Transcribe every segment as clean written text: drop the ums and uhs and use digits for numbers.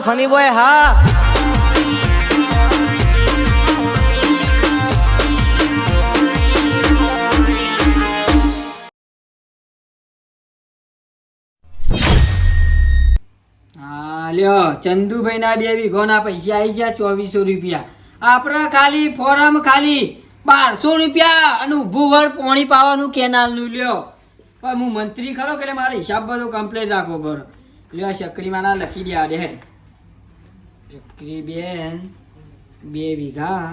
Funny boy હા લ્યો ચંદુભાઈ ના 2 વીઘોના પૈસા આવી ગયા 2400 રૂપિયા. આપણા ખાલી ફોરમ ખાલી 1200 રૂપિયા અને ઊભું વર પોણી પાવાનું કેનાલ નું લ્યો. પણ હું મંત્રી ખરો કે મારે હિસાબ બધો કમ્પ્લીટ રાખવો પડે. લ્યો ચકરીમાં ના લખી દે આડે હેડ. ચકરી બેન 2 વીઘા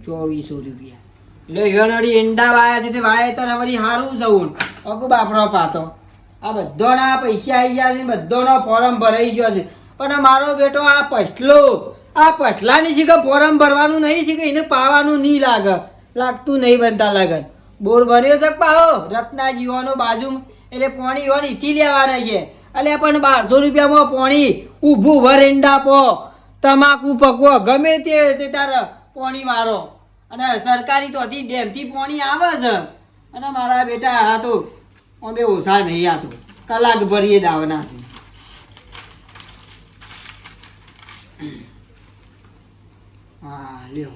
2400 રૂપિયા. લ્યો યનડી એંડા વાયા છે તે વાયેતર વળી હારું જવું અગુ બાપરો પાતો. આ બધાના પૈસા આવી ગયા છે, બધાનો ફોર્મ ભરાઈ ગયો છે. પણ મારો બેટો આ પછલાની છે કે ફોર્મ ભરવાનું નહીં છે કે એને પાવાનું નહીં લાગતું નહીં બનતા લગન. બોર ભર્યો છે પાવો રત્ના જીવાનો બાજુ એટલે પોણી ઈવન ઈથી લેવાના છે. એટલે પણ 1200 રૂપિયામાં પોણી ઊભું વરેંડા પો તમાકુ પકવો ગમે તે તારે પોણી મારો. અને સરકારી તોથી ડેમથી પોણી આવે છે. અને મારા બેટા આ તો અમે ઓછા નહીં, આ તો કલાક ભરીએ દાવના છે. હા લ્યો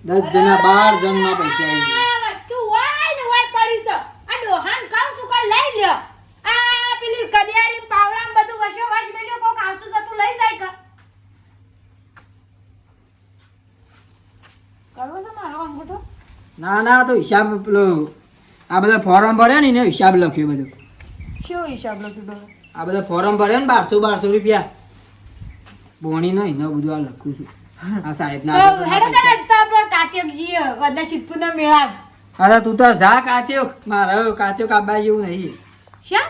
10 જણા 12 જણના પૈસા આવી ગયા. વસ્તુ હોય ને હોય પડી છે. આ ડોહાન કહું છું કે લઈ લ્યો. આ પેલી કડિયારી પાવડામ બધું વશો વશ મેલ્યો કોક આવતું જતું લઈ જાય કે કરવો છે મારો અંગૂઠો. ના તો હિસાબ પેલો આ બધા ફોર્મ ભર્યા ને એને હિસાબ લખ્યો બધું. શું હિસાબ લખ્યો? આ બધા ફોર્મ ભર્યા ને 1200 રૂપિયા બોણી નો એને બધું આ લખું છું. આ સાહેબ ના હેડો તો આપણે કાત્યકજી વદા સિદ્ધપુરના મેળા. અરે તું તો જા કાત્યો. મારા કાત્યો કાબા જેવું નહીં. શા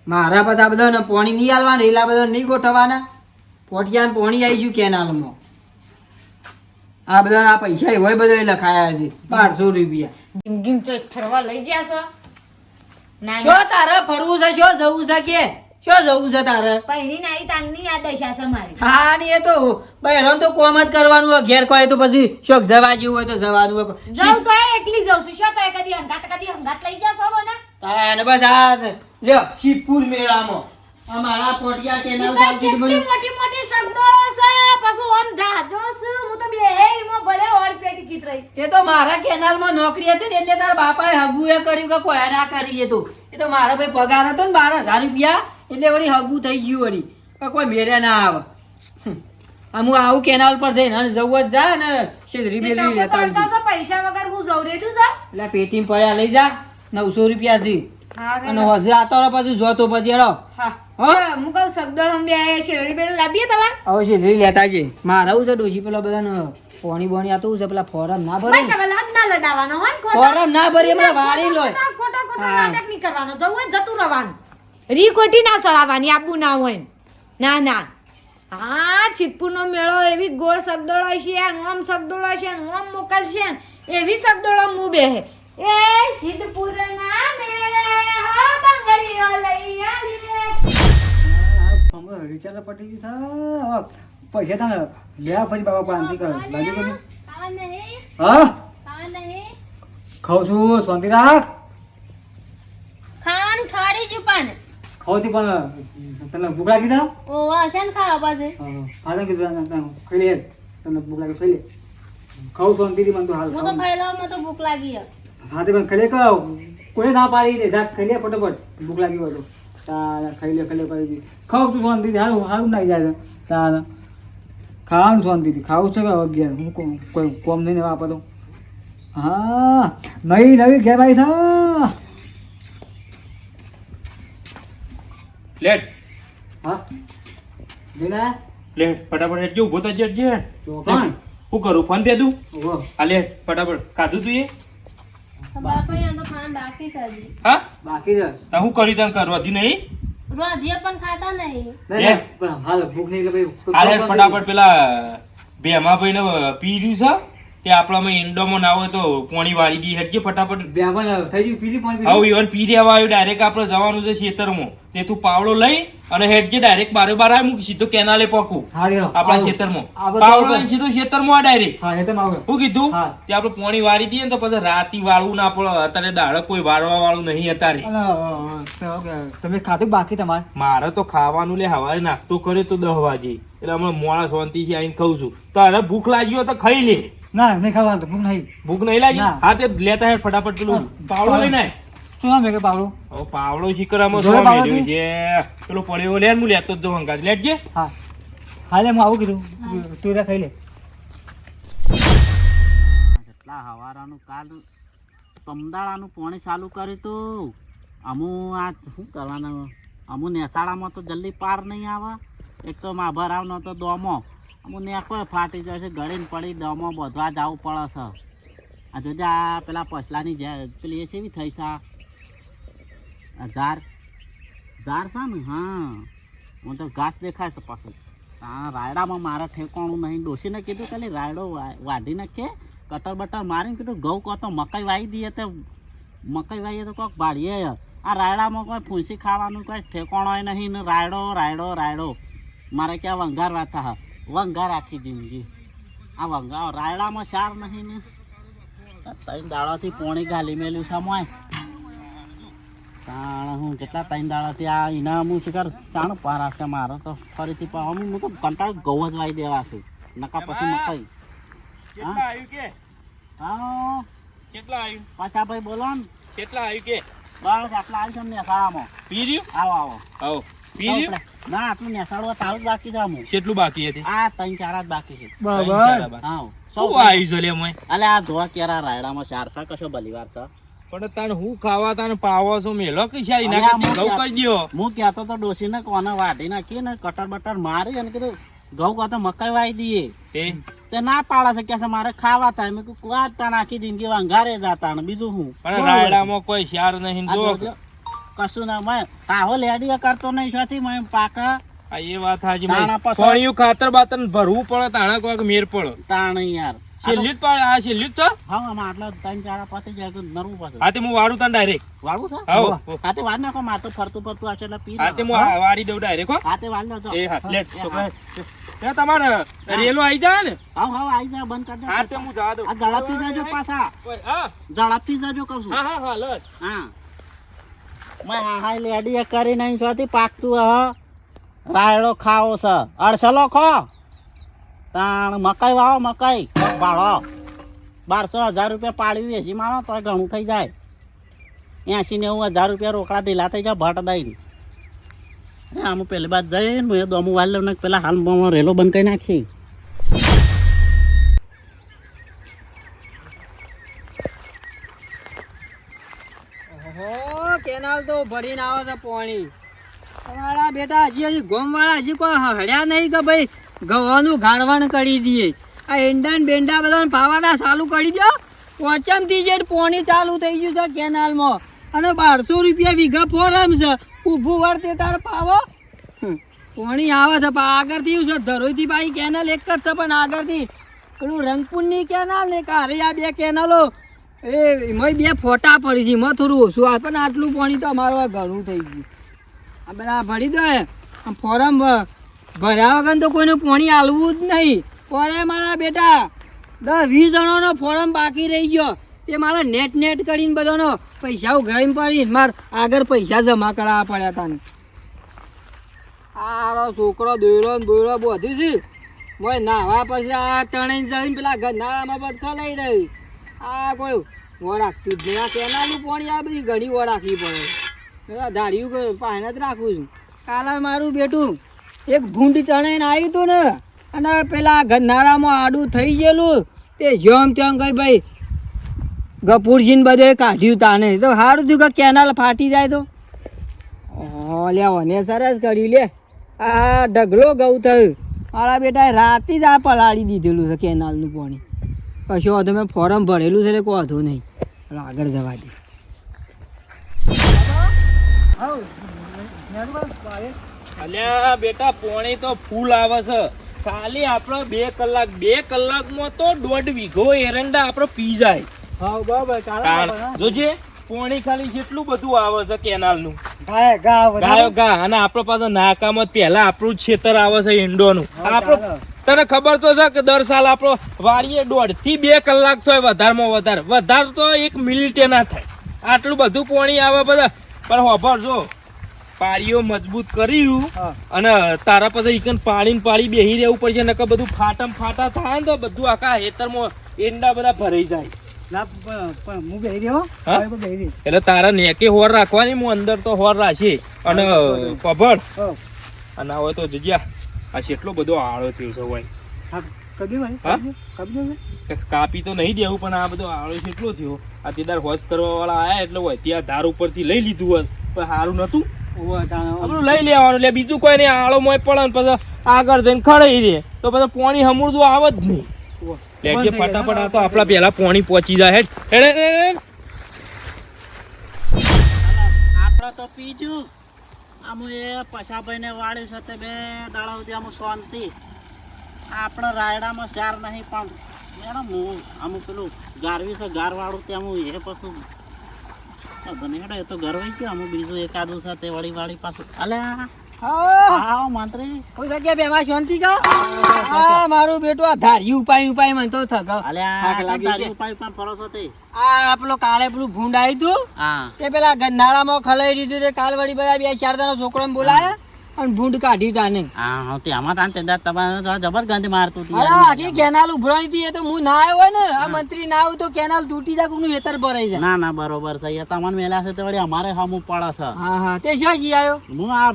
મારા બધા બધા ને પોણી નહીં આલવાના, એલા બધા નહીં ગોઠવવાના. પોટિયાને પોણી આવી ગયું કેનાલમાં. આ બધા આ પૈસા હોય બધા લખાયા છે 1200 રૂપિયા. ગીમ ગીમ તો ફરવા લઈ ગયા છો. ના શું તારે ફરવું છે? શું જવું છે કે શું જવું છે તારે? પૈણી નાઈ તાંગની આ દશા છે મારી. હા ને એ તો બહેરો તો કોમ જ કરવાનું હોય. ઘેર કોઈ તો પછી શોખ જવા જેવું હોય તો જવાનું હોય. જાઉં તો એકલી જાઉં છું. શું તો કદી હંગાત લઈ જાશો મને? તાને બસ આ લ્યો શિવપુર મેળામાં અમારા પોટિયા કેનાલ ઈ તો કેટલી મોટી મોટી સગડોળો છે. પાછું આમ જાજો છે. હું તો બેહીમાં ભલે ઓર પેટી કીત રહી. એ તો મારા કેનાલમાં નોકરી હતી ને એટલે તારા બાપાએ હગું એ કર્યું કે કોઈ ના કરીએ તો. એ તો મારા ભાઈ પગાર હતો ને 12,000 રૂપિયા એટલે વળી હગું થઈ ગયું વળી. પણ કોઈ મેરે ના આવે. હું આવું કેનાલ પર જઈને અને જવું જ જા ને શેરી બેરી લેતા આવજે. તો પૈસા વગર હું જઉં રેતું જા. એટલે પેટીમ પડ્યા લઈ જા 900 રૂપિયા છે. હા અને હજે આતો પછી જોતો પછી હેડો. હા હા હું કહું સગદળ બે શેરડી બેલ લાવીએ તમારે. હવે શેરી લેતા છે. મારે આવું છે ડોશી પેલા બધાને પોણી બોણી આતું છે પેલા ફોરમ ના ભરે. બસ હવે લાડ ના લડાવવાનો હોય ને ફોરમ ના ભરી મને વાળી લોય. ખોટો નાટક નહીં કરવાનો. જવું હોય જતું રહેવાનું. રી કોટી ના સળાવવાની આબુ ના હોય ને. ના હા સિદ્ધપુરનો મેળો એવી ગોળ સગદોળો છે ઓમ સગદોળો છે ઓમ મોકલ છે એવી સગદોળો મુ બે એ સિદ્ધપુરના મેળે હો બંગડીઓ લઈ આવી રે. વિચાર પટી ગયું છે. પૈસા તાને લેવા પછી બાબા પાંતી કરો લાગી ગયું. હા ખાઉં છું શાંતિ રાખ. ખાવાનું ઠાડી છું પણ ખાઉં છું પણ તને ભૂખ લાગી છે? ઓવા છે ને ખાવા પાસે હા કીધું ખાઈ લે. તમને ભૂખ લાગી ખાઈ લે. ખાઉં શાંતિથી મને તો હાલ હું તો ખાઈલા મને તો ભૂખ લાગી હે. હા તે પણ ખાઈ લે કહો કોઈ ના પાડી દે. જા ખાઈ લે ફટાફટ ભૂખ લાગી હોય તો. તારા ખાઈ લે કરી દે. ખાઉં તું શાંતિથી હારું નાઈ જાય તારા ખાવાનું શાંતિથી ખાવું છે કે અગિયાર હું કોઈ કોમ નહીં વાપર તો. હા નવી ઘેર આવી થા. લેટ હા જીના લેટ ફટાફટ હેડ ઉભો તો જટ જે તો કોણ હું કરું ફોન પે દઉં. ઓહો આ લેટ ફટાફટ કાધું તું એ બાપા યા તો ખાન બાકી સાજી હા બાકી છે. તા હું કરી તને કરવા દી નહીં રોજે પણ ખાતા નહીં. નહીં પણ હાલ ભૂખ નહીં એટલે ભાઈ આ લેટ ફટાફટ પેલા બેમા ભાઈ ને પી રહ્યું છે તે આપણામાં ઈંડોમાં ના હોય તો પોણી વાળી દી હેડજે ફટાફટ. વ્યાપાર થઈ ગયું પીલી પાણી હવે ઈવન પી દેવા આવ્યું ડાયરેક્ટ આપણે જવાનું છે ખેતરમાં. તે તું પાવડો લઈ અને હેડજે ડાયરેક્ટ બારે બાર આવી મૂકી સીધો કેનાલે પકું આપણા ખેતરમાં. પાવડો લઈને સીધો ખેતરમાં આ ડાયરેક્ટ. હા એ તો માવું શું કીધું હા. તે આપણે પોણી વાળી દઈએ ને તો પછી રાતી વાળવું ના પડે. અત્યારે દાડો કોઈ વાળવા વાળું નહીં અત્યારે. તમે ખાધું બાકી તમારે મારે તો ખાવાનું લે હવારે નાસ્તો કર્યો તો 10 વાગે એટલે હમણાં મોડા શાંતિથી આવીને ખાઉં છું. તો હવે ભૂખ લાગી હોય તો ખાઈ લે. ના નહીં ખાવા ભૂખ નહીં ભૂખ નહીં લાગી? ના. હા તે લેતા હેડ ફટાફટ પેલું પાવડો લઈને આય. શું નામ છે કે પાવડો હવે પાવડો શીકરામાં જોડે શું પાવડો મેળવ્યું છે? પેલો પડ્યો લે હું લેતો જ જાઉં હંગાત લેજે. હા હા લે હું આવું કીધું તું ખાઈ લે કેટલા હવારાનું કાલ તમદાળાનું પાણી ચાલુ કર્યું તું અમું આ શું કરવાનું અમું નેસાળામાં તો જલ્દી પાર નહીં આવે. એક તો માભર આવનો તો દોમો અમું નેકો ફાટી જાય છે ગળીને પડી દોમો બધવા જવું પડે છે. આ જોજે આ પેલા પસલાની પેલી એ કેવી થઈ છે આ ઝાર ઝાર છે ને હા હું તો ઘાસ દેખાય છે પાછું. હા રાયડામાં મારા ઠેકાણું નહીં. ડોશીને કીધું ખાલી રાયડો વાઢી નાખે કટર બટર મારીને કીધું ઘઉં કહો તો મકાઈ વાવી દઈએ તો મકાઈ વાવીએ તો કોઈક ભાડીએ. આ રાયડામાં કોઈ ફૂંસી ખાવાનું કોઈ ઠેકાણો નહીં ને રાયડો રાયડો રાયડો. મારે ક્યાં વંઘાર વાત હા વંઘાર આખી જિંદગી આ વંઘાર રાયડામાં સાર નહીં ને. ત્રણ દાડાથી પોણી ગાલી મેલ્યું છે મોય તાણ હું કેટલા ત્રણ દાડાથી આ એના હું શિકાર શાણ પાર આવશે મારો તો ફરીથી હું તો કંટાળ ઘઉં જ વાવી દેવા છે નકા પછી મકાઈ. કેટલા આવ્યું કે? હા કેટલા આવ્યું? પાછા ભાઈ બોલો ને કેટલા આવ્યું કે? બસ આટલા આવી છે નેસાળામાં. પી રહ્યું? આવો આવો આવો પી રહ્યું? ના આટલું નેસાળવા તારું જ બાકી છે અમુક. કેટલું બાકી હતી? આ ત્રણ ચાર જ બાકી છે. બરાબર હા શું આવ્યું છે લે મોય? અલે આ જોવા કેરા રાયડામાં ચારસા કશો બલીવાર છે. પણ તાણ હું ખાવા તાણ પાવો છો મેલો કે શારી અરે ના આ કરતી ઘઉં કરી દ્યો. હું કહેતો તો ડોસીને કોને વાઢી નાખી ને કટર બટર મારી અને કીધું ઘઉં કહો તો મકાઈ વાવી દઈએ. તે ના પાડે છે કે છે મારે ખાવા થાય. મેં કીધું વાટતા આખી જિંદગી વંઘારે જતા ને બીજું હું પણ રાયડામાં કોઈ શાર નહીં આ જો. જોજો, કશું ના મેં હાહો લેડીએ કરતો નહીં સાથી મેં પાકા આ એ વાત હાજી તાણા મય. પાછળ- કોણિયું ખાતર બાતર ભરવું પડે તાણા કોઈક મેર પડે. તાણ યાર છેલ્લી જ પાડે આ છેલ્લી જ છે. હા આમાં આટલા ત્રણ ચાર પતી જાય તો નરવું પાસે હા તે હું વાળું તાણ ડાયરેક્ટ. વાળું છે હાઉ હા તે વાળ નાખો મારે તો ફરતું ફરતું હશે એટલે પી હા તે લેવો. હું વાળી દઉં ડાયરેક્ટ હો. હા તે વાળ લેજો. એ હા લેટ એ હા. ત્યાં તમારે રેલો આવી જાય ને હાવ હાવ આવી જાય બંધ કરી દે. હા તે હું જવા દઉં. આ ઝડપથી જજો પાછા હા ઝડપથી જજો કહું છું. હા હા હા લસ. હા મેં હા લેડીએ કરી નહીં છોથી પાકતું હ રાયડો ખાવો છે અડસલો ખો તાણ મકાઈ વાવો મકાઈ પાડો 1200-1000 રૂપિયા પાડવી વેચી મારો તો ઘણું થઈ જાય. 80-90 હજાર રૂપિયા રોકડા ઢીલા થઈ જાય ભટ દઈને. આમ પેલી બાદ જઈને હું એ દોમું વાળ લઉં ને પેલા હાલમાં રેલો બંધ કરી નાખી. ઓહો કેનાલ તો ભરીને આવે છે પાણી. તમારા બેટા હજી ગોમવાળા હજી કોઈ હળ્યા નહીં કે ભાઈ ગવાનું ગાળવાણ કરી દઈએ. આ એંડા ને બેંડા બધા પાવાના ચાલુ કરી દો. પોચમથી જે પાણી ચાલુ થઈ ગયું છે કેનાલમાં અને 1200 રૂપિયા વીઘા ફોરમ છે. ઊભું વળતે તાર પાવો પાણી આવે છે પણ આગળથી એવું છે ધરોઈથી પાછી કેનાલ એક જ છે પણ આગળથી પેલું રંગપુરની કેનાલ ને કારે આ બે કેનાલો એ એમાં બે ફોટા પડી છે એમાં થોડું ઓછું આવે પણ આટલું પાણી તો અમારું ઘણું થઈ ગયું. આ બધા ભરી દો આમ ફોરમ ભર્યા વગર તો કોઈને પાણી આલવું જ નહીં. પણ મારા બેટા 10-20 જણોનો ફોરમ બાકી રહી ગયો તે મારા નેટ કરીને બધાનો પૈસા ઉઘરાઈને પડી મારે આગળ પૈસા જમા કરાવવા પડ્યા હતા ને. આરો છોકરો દોયડો ને બોયડો બધું છે મોય નાવા પછી આ ટણે જઈને પેલા ગંધારામાં બધા લઈ રહી. આ કોઈ વળાકતું જ નહીં. આ કેનાલનું પાણી આ બધી ઘણી વળાકવી પડે. પેલા ધાર્યું પાણી જ રાખું છું. કાલે મારું બેટું એક ભૂંડ ચણાઈને આવ્યું હતું ને અને પેલા ગંધારામાં આડું થઈ ગયેલું તે જેમ તેમ કઈ ભાઈ ગપુરજીને બધે કાઢ્યું તાને તો સારું થયું કે કેનાલ ફાટી જાય તો. લે સરસ કર્યું લે. આ ઢગલો ઘઉં થયું મારા બેટા રાતે જ આ પલાળી દીધેલું છે કેનાલનું પાણી. કશો વાંધો મેં ફોરમ ભરેલું છે એટલે કોઈ વાંધો નહીં. આગળ જવા દે. અલ્યા બેટા પોણી તો ફૂલ આવે છે ખાલી આપણે 2 કલાકમાં તો 1.5 વીઘો એરંડા આપણે પી જાય. હા બરાબર કારણ જોજે પોણી ખાલી જેટલું બધું આવે છે કેનાલનું. ગાયો ગા અને આપણે પાસે નાકામાં પહેલા આપણું જ ખેતર આવે છે ઈંડોનું. આપણું તને ખબર તો છે કે દર સાલ આપણો વાડીએ 1.5 થી 2 કલાક થાય વધારમાં વધારે તો 1 મિનિટે ના થાય. આટલું બધું પોણી આવે બધા. પણ હોભર જો પાળીઓ મજબૂત કર્યું અને તારા પછી ઈકન પાડી બેહી રહેવું પડશે, નકર બધું ફાટા થાય ને તો બધું આખા હેતરમાં ઈંડા બધા ભરાઈ જાય. હું બેહી રહ્યો એટલે તારા નેકે હોર રાખવાની, હું અંદર તો હોર રાખી. અને પભળ અને હવે તો જગ્યા આ કેટલો બધો આળો થયો છે હોય. કાપી તો નહીં દેવું પણ આ બધો આળો કેટલો થયો. આ તેદાર હોશ કરવા વાળા આયા એટલે હોય ત્યાં ધાર ઉપરથી લઈ લીધું હોત પણ સારું નતું. આપણું લઈ લેવાનું એટલે બીજું કોઈ નહીં. આળો મોય પડે ને પછી આગળ જઈને ખડાઈ રહે તો પછી પોણી હમુરદું આવે જ નહીં. લેજે ફટાફટ. આ તો આપણા પહેલા પોણી પહોંચી જાય. હેડ આપણે તો પીજું આમ એ પછાભાઈને વાળ્યું છે તે 2 દાડા સુધી આમ શાંતિ. આપણે રાયડામાં ચાર નહીં પણ મેડમ હું આમ પેલું ગારવી છે ગારવાળું ત્યાં એ પાછું હેડો એ તો ગરવાઈ ગયો. આમ બીજું એકાદું છે તે વાળી પાછું. અલ્યા હા મંત્રી કોઈ જગ્યા બેમાં શાંતિ કા? મારું બેટું આ ધારી ઉપાય મને તો થક. ફરો છો તે આ પેલો કાલે પેલું ભૂંડ આવ્યું તું હા તે પેલા ગન્નાળામાં ખલાઈ દીધું તે કાલ વળી બધા 2-4 જણા છોકરાને બોલાયા અને ભૂંડ કાઢ્યું તાને. હા તે આમાં તાન તે તમારે જબરગંધ મારતું હતું. અરે આખી કેનાલ ઉભરાણી હતી. એ તો હું ના આવ્યો ને આ મંત્રી ના આવ્યું તો કેનાલ તૂટી જાય કોનું હેતર ભરાઈ જાય. ના બરોબર છે. એ તમને મેલા છે તે વળી અમારે હમું પડે છે. હા તે શું જી આવ્યો? હું આ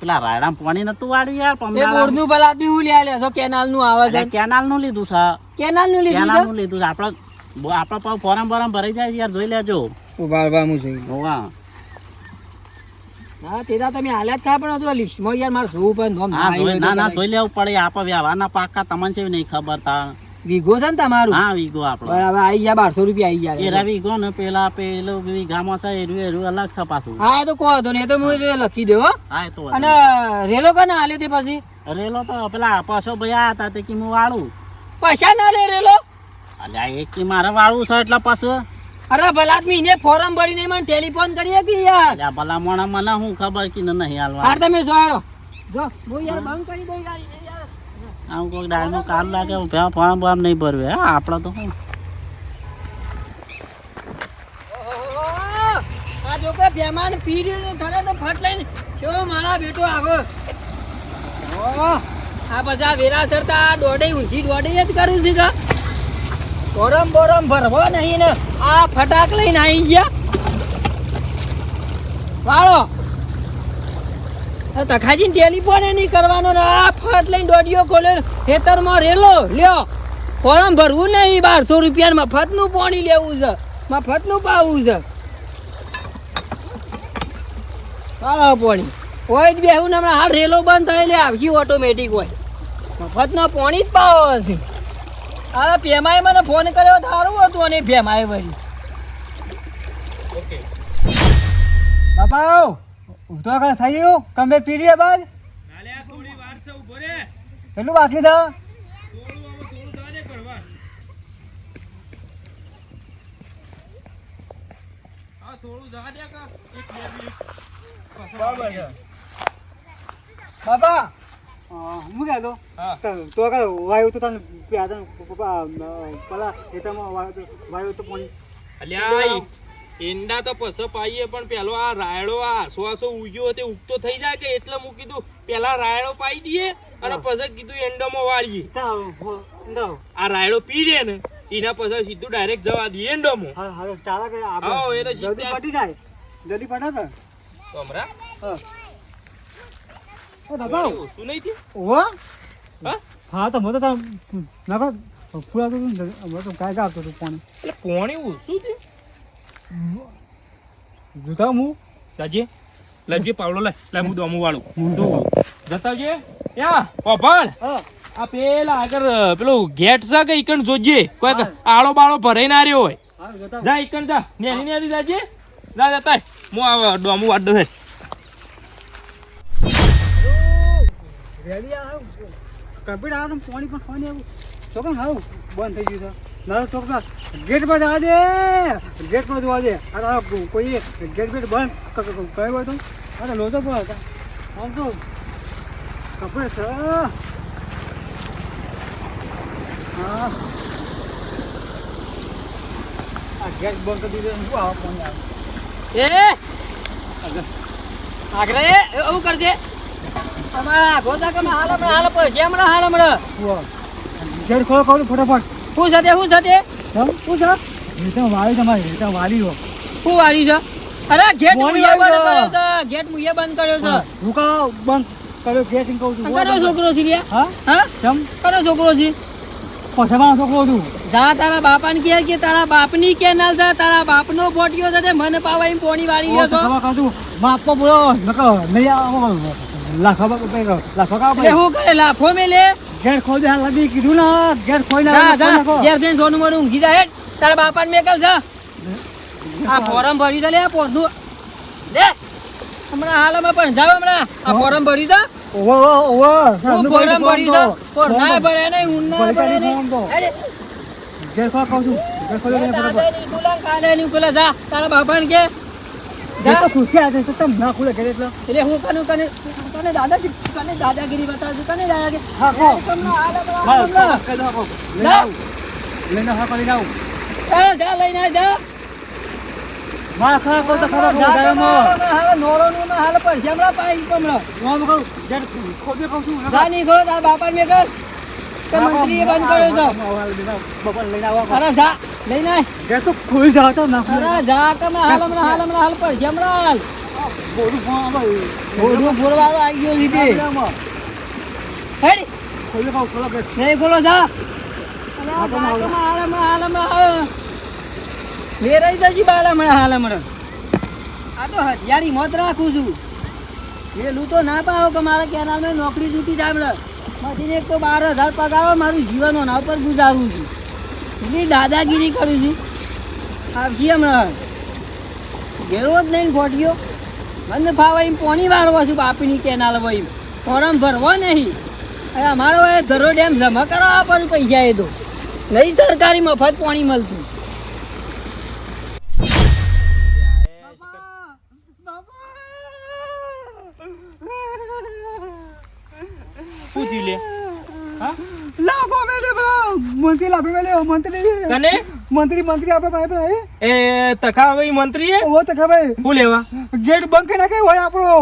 પેલા રાયડા પાણી નતું વાળ્યું યાર. એ બોરનું બલાદ બી હું લે છો કેનાલ નું આવે છે. કેનાલ નું લીધું છે. કેનાલ નું લીધું છે. આપડે ફોરમ ભરાઈ જાય છે યાર. જોઈ લેજો. ઉભા હું જોઈ હોવા હા તેદા તમે હાલ્યા થાય પણ હતું લિસ્ટમાં યાર મારે જોવું પણ ના જોઈ લેવું પડે. આપણે વ્યવહારના પાકા તમને છે નહીં ખબર તા. વીઘો છે ને તમારું? હા વીઘો આપણો. બરાબર આવી ગયા 1200 રૂપિયા આવી ગયા. એરા વીઘો ને પેલા પેલો વીઘામાં છે એરું અલગ છે પાછું. હા એ તો કહો તો ને એ તો હું લખી દઉં. હા એ તો અને રેલો કને હાલ્યો તે પછી? રેલો તો પેલા પાછો ભાઈ આયા હતા તે કી હું વાળું. પૈસા ના લે રેલો? અલ્યા એક કી મારે વાળું છે એટલે પાછું. અરે ભલા આદમી ને ફોરમ ભરીને મને ટેલિફોન કરીએ કે યાર. અલ્યા ભલા મોણા મને શું ખબર કે નહીં હાલવા. હાર તમે જોડો જો હું યાર બંધ કરી દઈ ગાડી ને યાર. આમ કોઈ ડાળનું કામ લાગે ફોર્મ બોર્મ નહીં ભરવે. હા આપણે તો શું આ જો કે બેમાન પી રહ્યો થરે તો ફટ લઈને કેવો મારા બેટો આવો. આ બધા વેરાસર તો આ દોડે ઊંચી દોડે જ કરું છે કે બોરમ ભરવો નહીં ને આ ફટાક લઈને આવી ગયા વાળો. તખાજી ટેલિફોન નહીં કરવાનો ને આ ફટ લઈને દોડીઓ ખોલે ખેતરમાં રેલો લ્યો. ફોરમ ભરવું નહીં. 1200 રૂપિયા મફતનું પાણી લેવું છે, મફતનું પાવું છે. વાળો પાણી હોય જ બેહું ને હમણાં હાલ રેલો બંધ થયેલી આવશે ઓટોમેટિક હોય. મફતના પાણી જ પાવો હશે. હા ભેમાએ મને ફોન કર્યો સારું હતું અને ભેમાએ વળી બાપા તો થઈ ગયું કમ્પ્લીટ પી રહ્યા બાદ થોડી વાર છે ઉભો રે. કેટલું બાકી છે? થોડું દાને કરવા. હા થોડું દાને કા 1-2 મિનિટ. બરાબર છે બાપા. હું કહેતો તો વાયુ તો તને પેલા ખેતરમાં વાયુ તો પાણી અલ્યા ઈંડા તો પછી પાઈએ પણ પેલો આ રાયડો આ આસો ઉગ્યો તે ઉગતો થઈ જાય કે એટલે હું કીધું પેલા રાયડો પાઈ દઈએ અને પછી કીધું એંડોમાં વાળીએ. આ રાયડો પી રે ને એના પછી સીધું ડાયરેક્ટ જવા દઈએ એંડોમાં. જલ્દી પટી જાય. જલ્દી પટે કે તો હમણાં બાપા શું નહીં થયું? ઓવા હા તો મોટો ના ફૂલાતું હતું કાંઈ આવતું હતું પાણી. એટલે પોણી ઓછું થયું. જોતા હું લાજે લાજે પાવડો લાય હું દોમું વાળું જતા જે યા પપાળ આ પેલા આગળ પેલું ગેટ છે કે ઈકણ જોજે કોઈ આળો બાળો ભરાઈ ના રહ્યો હોય. જા ઈકણ જા નેની જાજે જા જતા હું આ દોમું વાડો છે. કમ્પ્લીટ આવે તો પાણી પણ ખાવાની આવું તો કે હારું બંધ થઈ ગયું છે ના તો ગેટ પર જવા દે ગેટ પર જોવા દે આ કોઈ ગેટ બેટ બંધ કયો હોય તો આ લોચો પણ હતા આમ તો કપડે છે હા આ ગેટ બંધ કરી દીધો શું આવા પાણી આવે આગળ એવું કરજે અમારા ગોદા કે હાલ પડશે હમણાં હાલ હમણાં ગેટ ખોલો ખોલો ફટાફટ શું છે તે શું છે તે શું છે રીટા વાળી તમારી રીટા વાળી હો શું વાળી છે અરે ગેટ મોડી મુયે બંધ વાળી કર્યો છે ગેટ મુયે બંધ કર્યો છે રૂકા બંધ કર્યો ગેટ કહું છું કનો છોકરો છે લ્યા હા હા ચમ કનો છોકરો છે પછામાં છોકરો છું જા તારા બાપાને કહે કે તારા બાપની કેનાલ છે તારા બાપનો બોટિયો છે તે મને પાવા એમ પોણી વાળી ગયો છો ખબર કાઢું બાપો બોલો નકો નહીં આવો લાખો એટલે હું કરે લાફો મેલે ગેટ ખોલ દે લબી કીધું ને ગેટ ખોઈ જા જા નાખો ઘેર જઈને સોનું મોનું ઊંઘી જા હેડ તારા બાપાને મેકલ જા આ ફોરમ ભરી દે લે આ પોરનું લે હમણાં હાલમાં પણ જાવ હમણાં આ ફોરમ ભરી દે ઓવો ઓવો હું ફોરમ ભરી દે ફોર ના ભરે નહીં હું ના ભરે નહીં અરે ગેટ ખોલ કહું છું ગેટ ખોલ દે કાલે ની ખુલે જા તારા બાપાને કે ગેટ તો ખુશી આજે તો તમ ના ખુલે ગેટ એટલે એટલે હું કને દાદાગીરી બતાવું છું કને દાદાગીરી હા કો હમણાં કઈ દો કો જા. લઈને હા કરી જાવ જા લઈને આય જા માં ખા કો તો ખબર જા બોલ મો હાલ નોરોનું હાલ પર શેમડા પાઈ કમળો હું કહું ગેટ ખોલ દે કહું છું જા ની ખોલ તારા બાપા ને કર કે મંત્રીએ બંધ કર્યો છે બપોર લઈને આવો અરે જા લઈને આય ગેટ તો ખોઈ જાવ તો ના અરે જા કે હમણાં હાલ પર શેમડા હાલ બોલું ફોન બોલું બોલવાળો આવી ગયો લીધે હેડ ખોલે કહું ખોલો ગેટ નહીં ખોલો જા વેરાઈ જજી બાલા હમણાં હાલ હમણાં આ તો હથિયારી મોત રાખું છું વેલું તો ના પાડો કે મારા કેનાલમાં નોકરી જૂટી જાય હમણાં મશીન એક તો 12,000 પગારો મારું જીવન ના ઉપર ગુજારું છું એટલી દાદાગીરી કરું છું આવશી હમણાં ઘેરો જ નહીં ગોઠ્યો મને ફાવે એમ પોણી વાળવા છું બાપીની કેનાલ હોય ફોરમ ભરવો નહીં હવે અમારો એ ધરો ડેમ જમા કરાવવા પડે પૈસા એ તો નહીં સરકારી મફત પાણી મળતું શું થયું લે હા લાખો મેલે મંત્રી લાભે મેલે કને મંત્રી આપે ભાઈ એ તખાભાઈ મંત્રી હે ઓ તો ખબર શું લેવા ગેટ બંધ કરી નાખે હોય આપણો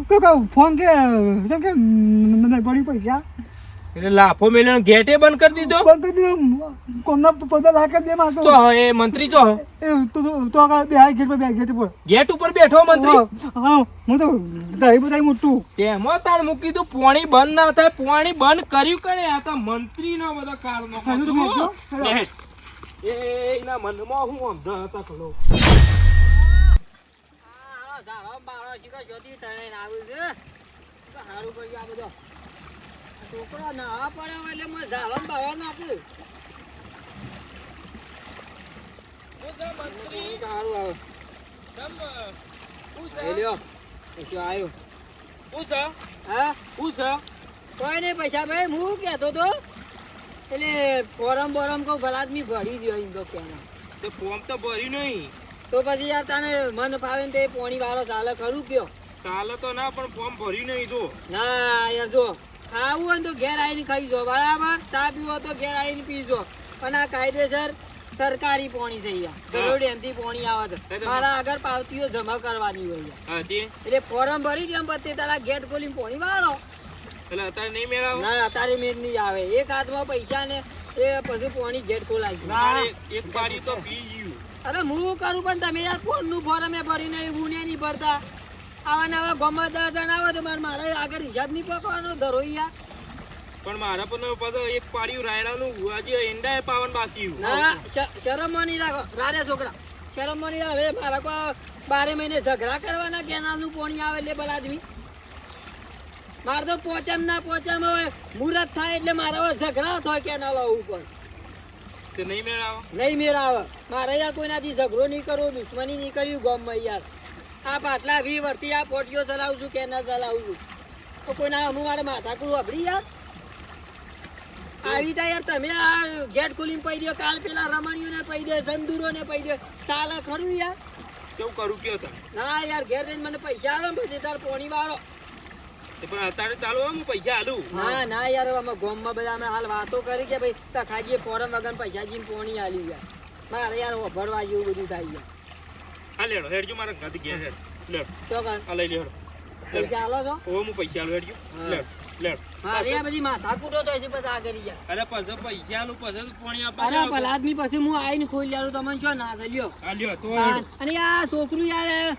કોઈ ફોન કે જેમ કે નહીં પડી પૈસા એટલે લાફો મેલ્યો ગેટે બંધ કરી દીધો બંધ કરી દીધું કોમના પૈસા લાગે દે માં ચો એ મંત્રી ચો એ તો આગળ બે હાઈ ગેટ પર બે ગેટ પર ગેટ ઉપર બેઠો મંત્રી હા હું તો દહીં બધાય મોટું તેમાં તાણ મૂકી તું પાણી બંધ ના થાય પાણી બંધ કર્યું કરે આ તો મંત્રી નો બધો કાળ નો હજુ તો મોકલો. એના મનમાં હું સમજ હતા ખલો છોકરા ના પડે એટલે મેં ઝાડવા બાવા નાખ્યું સારું આવે હા કોઈ નહીં પૈસા ભાઈ હું કહેતો તો એટલે ફોરમ બોરમ કહું ભલા આદમી ભરી દો એમ તો કહેવાય તે ફોર્મ તો ભર્યું નહીં તો પછી યાર તને મન ફાવે ને તે પોણી વાળો ચાલે ખરું કયો ચાલે તો ના પણ ફોર્મ ભર્યું નહીં તો ના યાર જો ખાવું હોય ને તો ઘેર આવીને ખાઈ જો બરાબર ચા પીવો તો ઘેર આવીને પીજો પણ આ કાયદેસર સરકારી પોણી છે યાર ગરોડ એમથી પોણી આવે છે મારા આગળ પાવતીઓ જમા કરવાની હોય હા તે એટલે ફોરમ ભરી દે પછી તારા ગેટ ખોલીને પોણી વાળો એટલે અત્યારે નહીં મેળાવો ના અત્યારે મેળ નહીં આવે એક હાથમાં પૈસા ને એ પછી પોણી ગેટ ખોલાય મારે એક પાડી તો પી ગયું અરે હું કરું પણ તમે યાર ફોન નું ફોરમ એ ભરી નહીં હું નહીં ભરતા આવા નવા ગમે 10 જણ આવે તો મારે આગળ હિસાબ નહીં પકવાનો ધરો યાર પણ મારા પણ પાછો એક પાડ્યું રાયડાનું આજે એંડા પાવન બાકી ના શરમ નહીં રાખો રાડે છોકરા શરમ નહીં આવે મારા કો 12 મહિને ઝઘડા કરવાના કેનાલનું પાણી આવે એટલે બળ આદમી મારે તો પોચમ ના પોચમ હવે મુહૂર્ત થાય એટલે મારા ઝઘડા થાય કેનાલ ઉપર તે નહીં મેળાવો નહીં મેળ આવે મારે યાર કોઈનાથી ઝઘડો નહીં કરવો દુશ્મની નહીં કર્યું ગામમાં યાર આ પાટલા 20 વર્ષથી આ પોટીઓ ચલાવું છું કેનાલ ચલાવું છું તો કોઈના અમુક મારે માથાકૂળ વાપરી યાર આવી તા યાર તમે આ ગેટ ખોલીને પઈ દો કાલ પેલા રમણીઓને પઈ દે સંદુરોને પઈ દે ચાલે ખરું યાર કેવું કરું કયો તમે ના યાર ઘેર જઈને મને પૈસા આલો ને પછી તાર પોણી વાળો પણ અત્યારે ચાલો હું પૈસા આલું ના ના યાર અમે ગામમાં બધા અમે હાલ વાતો કરી કે ભાઈ તખાજીએ ફોરમ વગર પૈસા જીને પોણી આલ્યું યાર મારે યાર ભરવા જેવું બધું થાય યાર હા લેડો હેડજો મારા ઘરથી ઘેર હેડ લેડ તો કર આ લઈ લેડો પૈસા આલો છો ઓ હું પૈસા આલું હેડજો લેડ લેડ મારે આ બધી માથા કૂટો તો હજી પછી આ કરી યાર અરે પછી પૈસા આલું પછી પોણી અરે આપવા ભલા આદમી પછી હું આવીને ખોલી આલું તમને શું ના થયો આ લ્યો તો અને આ છોકરું યાર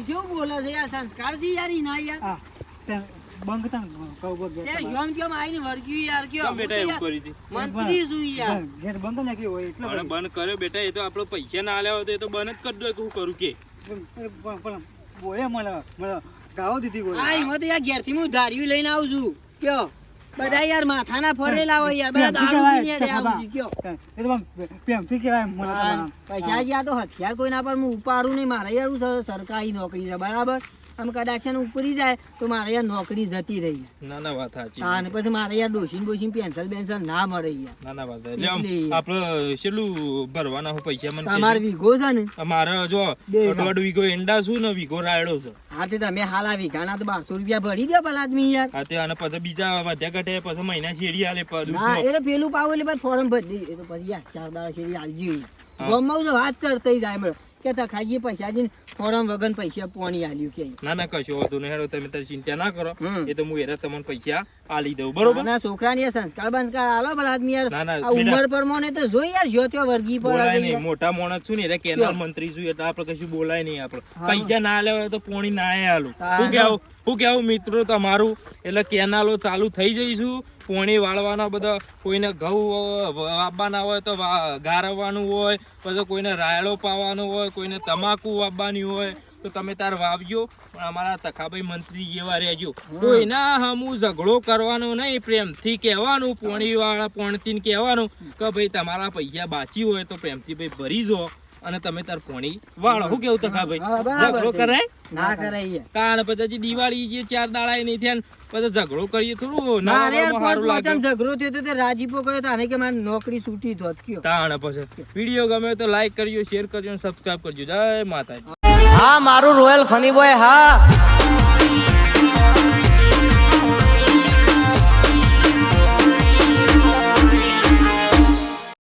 શું બોલે છે યાર સંસ્કાર છે યાર ઈ ના યાર હા ત્યાં બંધ તાં કહું બસ ગેટ યાર યોમ કેમ આવીને વળગ્યું યાર કયો કેમ બેટા એવું કરી હતી મંત્રી છું યાર ગેટ બંધ નાખ્યો હોય એટલે અરે બંધ કર્યો બેટા એ તો આપણો પૈસા ના આલ્યા હોય તો એ તો બંધ જ કરી દો હું કરું કે પણ બોલે મને ગાવો દીધી બોલે આ ઈમાં તો યાર ઘેરથી હું ધાર્યું લઈને આવું છું કયો બધા યાર માથાના ફરેલા હોય યાર બધા દારૂ પીને હેડે આવું છું કયો એ તો પ્રેમથી કહેવાય મને પૈસા જ્યાં તો હથિયાર કોઈના પર હું ઉપાડું નહીં મારે યાર શું સરકારી નોકરી છે બરાબર આમ કદાચ છે ને ઉપરી જાય તો મારે યાર નોકરી જતી રહી ના ના વાત સાચી હા ને પછી મારે યાર ડોસીન બોસીન પેન્શન બેન્શન ના મળે યાર ના ના વાત એટલે આમ આપણે કેટલું ભરવાના હોય પૈસા મને તમારે વીઘો છે ને મારે જો 1.5 વીઘો એંડા છું ને વીઘો રાયડો છે હા તે તમે હાલ આ વીઘાના તો 1200 રૂપિયા ભરી દો ભલા આદમી યાર હા તે અને પછી બીજા વધ્યા ઘટે પછી મહિના શેરી આલે ના એ તો પેલું પાવ એટલે પછી ફોર્મ ભરી એ તો પછી યાર 4 દાડા શેરી આલજી ગમમાં તો વાત ચર્ચાઈ જાય મળે કે તખાજી પૈસા જઈને ફોર્મ વગર પૈસા પોણી આલ્યું કે ના ના કશો વાંધો નહીં હેડો તમે તારી ચિંતા ના કરો એ તો હું એરા તમને પૈસા આલી દઉં બરોબર ના છોકરાને સંસ્કાર બંસ્કાર આલો ભલા આદમી યાર ના, ના, આ ઉંમર પ્રમાણે તો જોઈ યાર જો ત્યાં વર્ગી બોલાય પડે નહીં મોટા માણસ છું ને એટલે કેનાલ મંત્રી છું એટલે આપણે કશું બોલાય નહીં આપણે પૈસા ના આલ્યા હોય તો પોણી ના આલું હું કેવું મિત્રો તમારું એટલે કેનાલો ચાલુ થઈ જઈશું પોણી વાળવાના બધા કોઈને ઘઉં વાવવાના હોય તો ગારવવાનું હોય પછી કોઈને રાયડો પાવાનો હોય કોઈને તમાકુ વાવવાની હોય તો તમે તાર વાવજો અમારા તખાભાઈ મંત્રી જેવા રહેજો કોઈના હમું ઝઘડો કરવાનો નહીં પ્રેમથી કહેવાનું પોણી વાળા પોણતીને કહેવાનું કે ભાઈ તમારા પૈસા બાકી હોય તો પ્રેમથી ભાઈ ભરી જો અને તમે તાર પોણી વાળો શું કેવું તખાભાઈ ઝઘડો કરાય ના કરાય કારણ પછી દિવાળી જે 4 દાડા નહીં થયા પછી ઝઘડો કરીએ થોડું ના રે સારું લાગે ઝઘડો થયો તો તે રાજીપો કર્યો તો આને કે મારી નોકરી છૂટી તો કયો તાણ પછી વિડીયો ગમે તો લાઈક કરજો શેર કરજો અને સબસ્ક્રાઇબ કરજો જય માતાજી હા મારું રોયલ ફની બોય હા